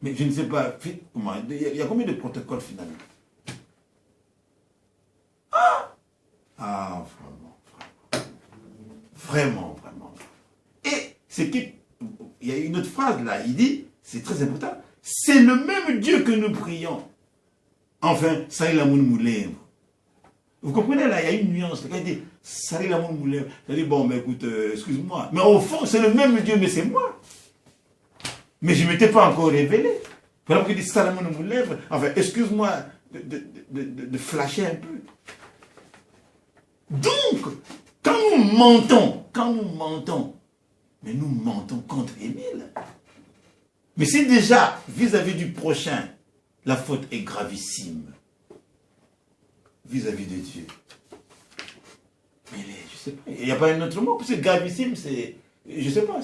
Mais je ne sais pas, comment, il y a combien de protocoles finalement? Ah, vraiment. Et c'est qu'il y a une autre phrase là, il dit, c'est très important, c'est le même Dieu que nous prions. Enfin, ça est la moulin. Vous comprenez là, il y a une nuance. Quand il dit, ça est la moulin, il dit, bon, mais écoute, excuse-moi. Mais au fond, c'est le même Dieu, mais c'est moi. Mais je ne m'étais pas encore révélé. Voilà pourquoi il dit, ça est la moulin. Enfin, excuse-moi de flasher un peu. Donc, quand nous mentons, mais nous mentons contre Émile. Mais si déjà, vis-à-vis du prochain, la faute est gravissime, vis-à-vis de Dieu, mais je sais pas, il n'y a pas un autre mot, parce que gravissime, c'est, je sais pas.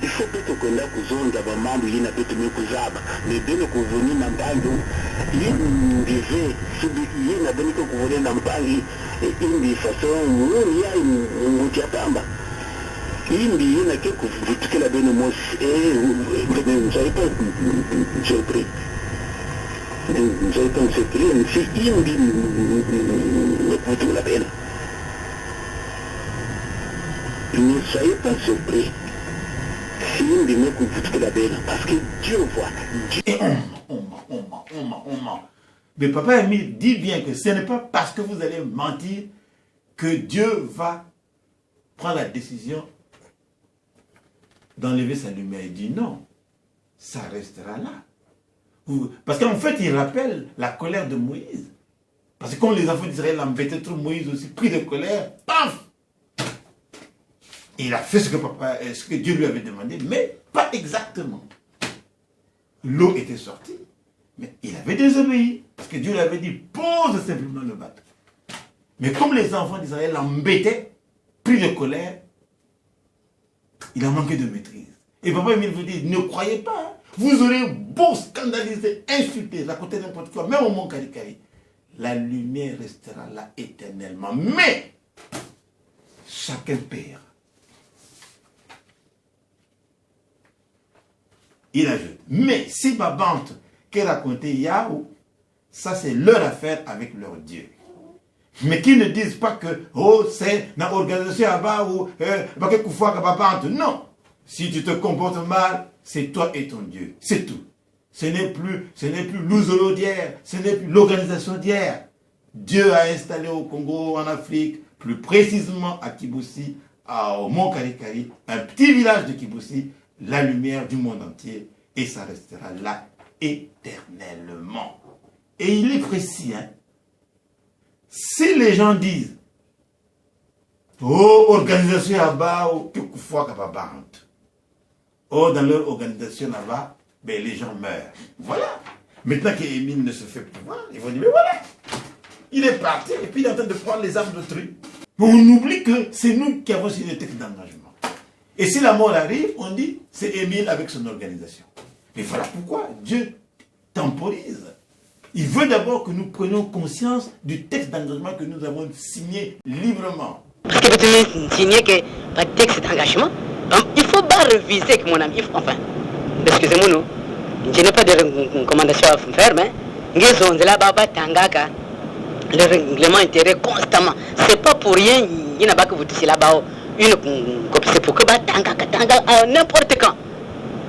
Il faut plutôt qu'on a kuzonda bamambo yina plutôt mieux kuzaba mais beno kuvuni na mbangu yindize subi yina beno kuvuni na mbangi indi façon muni ya ngutia pamba indi yina ke kuvutikela beno mos vous savez pas surpris si indi ne kutu la pena ne soyez pas surpris. Parce que Dieu voit. Et on ment. Mais papa Émile dit bien que ce n'est pas parce que vous allez mentir que Dieu va prendre la décision d'enlever sa lumière. Il dit non, ça restera là. Parce qu'en fait, il rappelle la colère de Moïse. Parce que quand les enfants d'Israël embêtaient trop Moïse aussi, pris de colère, paf! Il a fait ce que Dieu lui avait demandé, mais pas exactement. L'eau était sortie, mais il avait désobéi. Parce que Dieu lui avait dit, pose simplement le bateau. Mais comme les enfants d'Israël l'embêtaient, pris de colère, il a manqué de maîtrise. Et papa Émile vous dit, ne croyez pas, hein. Vous aurez beau scandaliser, insulter, raconter n'importe quoi, même au mont Karikari, la lumière restera là éternellement. Mais, chacun paiera. Il ajoute, mais si ma bande qu'est racontée Yahou, ça c'est leur affaire avec leur Dieu. Mais qu'ils ne disent pas que, oh, c'est une organisation là-bas ou, non. Si tu te comportes mal, c'est toi et ton Dieu. C'est tout. Ce n'est plus l'ouzolo d'hier, ce n'est plus l'organisation d'hier. Dieu a installé au Congo, en Afrique, plus précisément à Kiboussi, au Mont Karikari, un petit village de Kiboussi, la lumière du monde entier, et ça restera là éternellement. Et il est précis, hein. Si les gens disent, oh, organisation là-bas, oh, dans leur organisation là-bas, ben, les gens meurent. Voilà. Maintenant qu'Émile ne se fait plus voir, ils vont dire, mais voilà, il est parti, et puis il est en train de prendre les armes d'autrui. Mais on oublie que c'est nous qui avons signé le texte d'engagement. Et si la mort arrive, on dit, c'est Émile avec son organisation. Mais voilà pourquoi Dieu temporise. Il veut d'abord que nous prenions conscience du texte d'engagement que nous avons signé librement. Parce que vous signé que le texte d'engagement, il ne faut pas reviser que mon ami, enfin, excusez-moi, non, je n'ai pas de recommandation à faire, mais le règlement intérieur constamment. Ce n'est pas pour rien, il n'y a pas que vous disiez là-bas. C'est pour que n'importe quand.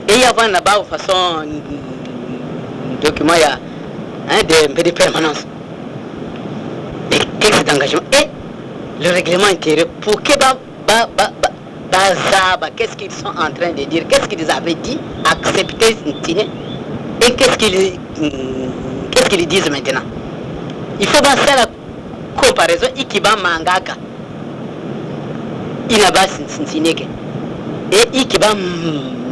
Et il y a là-bas de façon document, il y a de permanence. Des textes d'engagement et le règlement intérieur pour que qu'est-ce qu'ils sont en train de dire, qu'est-ce qu'ils avaient dit, accepter, signer, et qu'est-ce qu'ils disent maintenant. Il faut faire la comparaison Ikiba Mangaka. Il n'a pas signé. Et Ikiba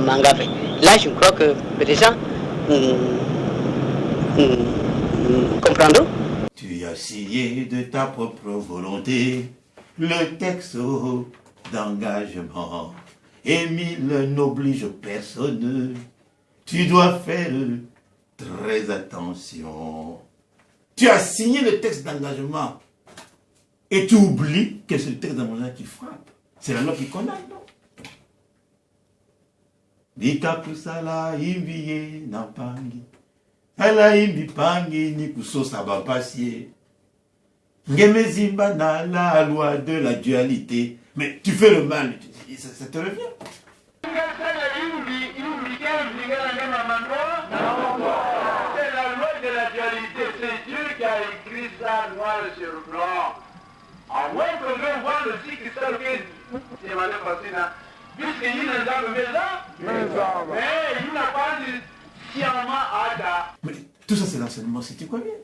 Mangafe. Là, je crois que les gens comprendront. Tu as signé de ta propre volonté le texte d'engagement. Émile n'oblige personne. Tu dois faire très attention. Tu as signé le texte d'engagement et tu oublies que c'est le texte d'engagement qui frappe. C'est la loi qui condamne, non? Dikakusala imbiye nampangi. Ala imbi pangi ni kusosa bapasie. Ngemezimba na la loi de la dualité. Mais tu fais le mal, ça te revient. C'est la loi de la dualité, c'est Dieu qui a écrit ça noir sur blanc. À moins que je vois le cycle seul que c'est ma facile, puisqu'il n'a jamais fait ça, mais il n'a pas dit sciemment Ada. Mais tout ça c'est l'enseignement si tu connais.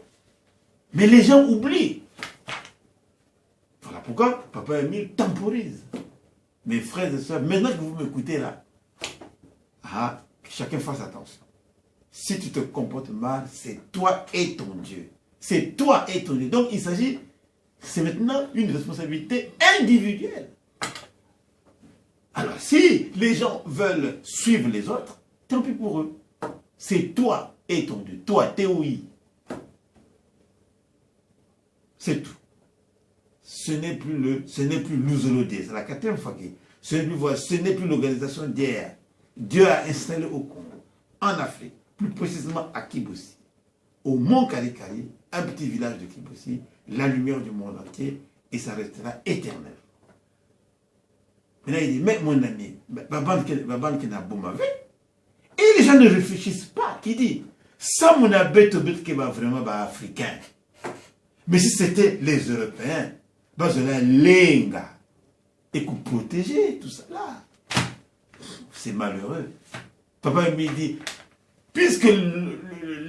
Mais les gens oublient. Voilà pourquoi Papa Émile temporise. Mes frères et sœurs, maintenant que vous m'écoutez là, chacun fasse attention. Si tu te comportes mal, c'est toi et ton Dieu. C'est toi et ton Dieu. Donc il s'agit, c'est maintenant une responsabilité individuelle. Alors si les gens veulent suivre les autres, tant pis pour eux. C'est toi et ton Dieu. Toi, TOI. C'est tout. Ce n'est plus l'Ouzolodé. C'est la 4e fois qu'il ce n'est plus l'organisation d'hier. Dieu a installé au Congo, en Afrique, plus précisément à Kibossi, au Mont Karikari, un petit village de Kibossi, la lumière du monde entier, et ça restera éternel. Maintenant il dit, mais mon ami, Baban qui n'a pas mauvais, et les gens ne réfléchissent pas, qui dit, ça mon abet qui va vraiment africain. Mais si c'était les Européens, ben c'est lenga. Et pour protéger tout ça là. C'est malheureux. Papa me dit, puisque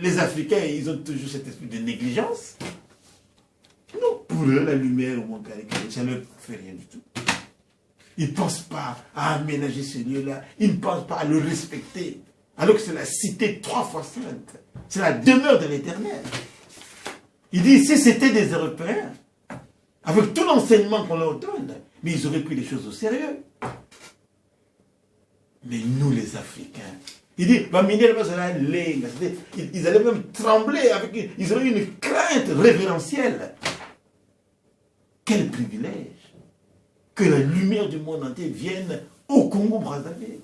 les Africains, ils ont toujours cet esprit de négligence, non, pour eux, la lumière au Mont Karikari, ça ne leur fait rien du tout. Ils ne pensent pas à aménager ce lieu-là, ils ne pensent pas à le respecter, alors que c'est la cité 3 fois sainte. C'est la demeure de l'Éternel. Il dit, si c'était des Européens, avec tout l'enseignement qu'on leur donne, mais ils auraient pris les choses au sérieux. Mais nous, les Africains, il dit, ils allaient même trembler, ils auraient une crainte révérentielle. Quel privilège que la lumière du monde entier vienne au Congo-Brazzaville,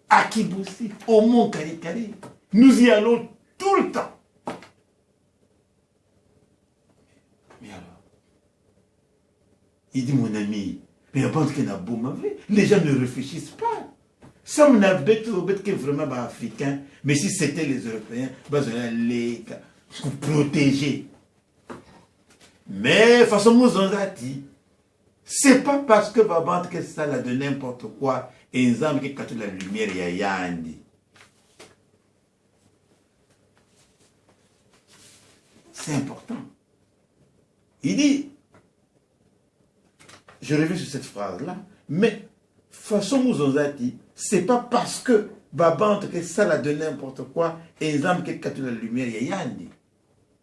à Kibossi, au Mont Karikari. Nous y allons tout le temps. Mais alors, il dit, mon ami, mais je pense qu'il y a beau mauvais. Les gens ne réfléchissent pas. Ça on a bête qui est vraiment africain, mais si c'était les Européens, les protéger. Mais façon Mouzonzati, c'est pas parce que Babante que ça l'a de n'importe quoi, et un homme qui a la lumière, il y a Yandi. C'est important. Il dit, je reviens sur cette phrase-là, mais façon Mouzonzati, c'est pas parce que Babante que ça l'a de n'importe quoi, et un homme qui a la lumière, il y a Yandi.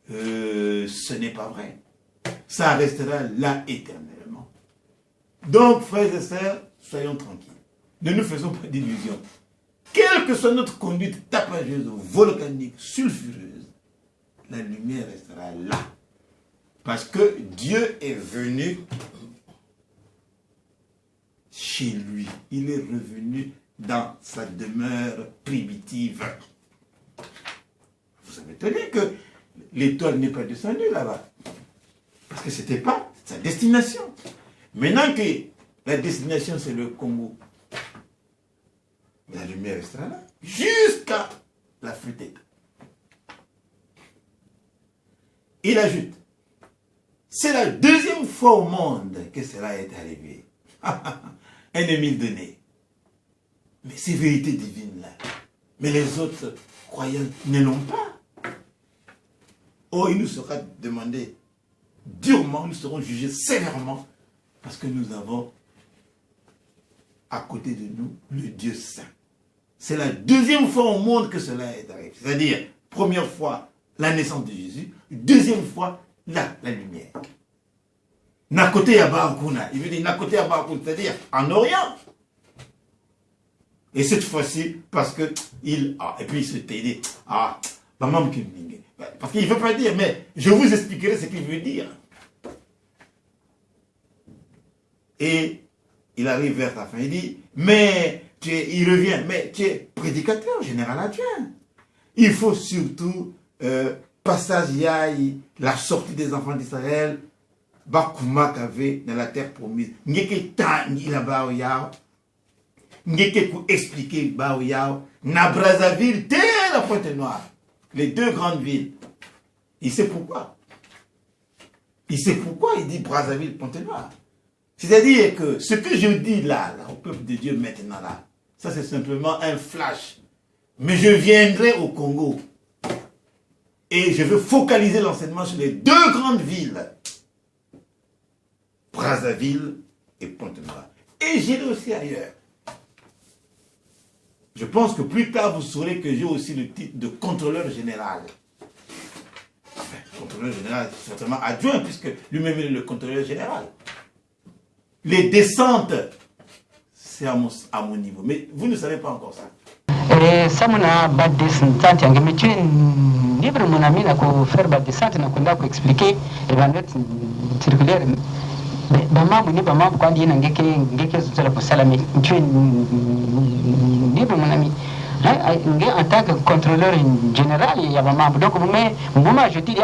Ce n'est pas vrai. Ça restera là éternellement. Donc, frères et sœurs, soyons tranquilles. Ne nous faisons pas d'illusions. Quelle que soit notre conduite tapageuse, volcanique, sulfureuse, la lumière restera là. Parce que Dieu est venu chez lui. Il est revenu dans sa demeure primitive. Vous avez tenu que l'étoile n'est pas descendue là-bas. Parce que ce n'était pas sa destination. Maintenant que la destination c'est le Congo, la lumière restera là jusqu'à la fruitée. Il ajoute, c'est la 2e fois au monde que cela est arrivé. Un Émile donné. Mais ces vérités divines-là, mais les autres croyants ne l'ont pas. Oh, il nous sera demandé durement, nous serons jugés sévèrement parce que nous avons à côté de nous le Dieu saint. C'est la 2e fois au monde que cela est arrivé. C'est-à-dire, première fois, la naissance de Jésus, 2e fois, la lumière. Nakote Yabarakuna, il veut dire Nakote Yabarakuna, c'est-à-dire en Orient. Et cette fois-ci, parce que et puis il se dit, maman qui Parce qu'il ne veut pas dire, mais je vous expliquerai ce qu'il veut dire. Et il arrive vers la fin, il dit, mais il revient, mais tu es prédicateur général adjoint. Il faut surtout passage yaï, la sortie des enfants d'Israël, Bakuma Kave dans la terre promise. Ngeke ta il a ba yao. Ngeke pour expliquer ba yao. Na Brazzaville, terre la Pointe-Noire. Les deux grandes villes. Il sait pourquoi. Il sait pourquoi il dit Brazzaville, Pointe-Noire. C'est-à-dire que ce que je dis là, au peuple de Dieu maintenant là, ça c'est simplement un flash. Mais je viendrai au Congo. Et je veux focaliser l'enseignement sur les deux grandes villes. Brazzaville et Pointe-Noire. Et j'irai aussi ailleurs. Je pense que plus tard, vous saurez que j'ai aussi le titre de contrôleur général. Enfin, contrôleur général, certainement adjoint, puisque lui-même est le contrôleur général. Les descentes, c'est à mon niveau. Mais vous ne savez pas encore ça. Ça m'a pas descente, mais tu es libre, mon ami, pour faire la descente, pour expliquer et va mettre circulaire. Maman, vous n'êtes pas quand il y a un tu es libre, mon ami. En tant que contrôleur général, il y a maman. Donc, moi, je dis,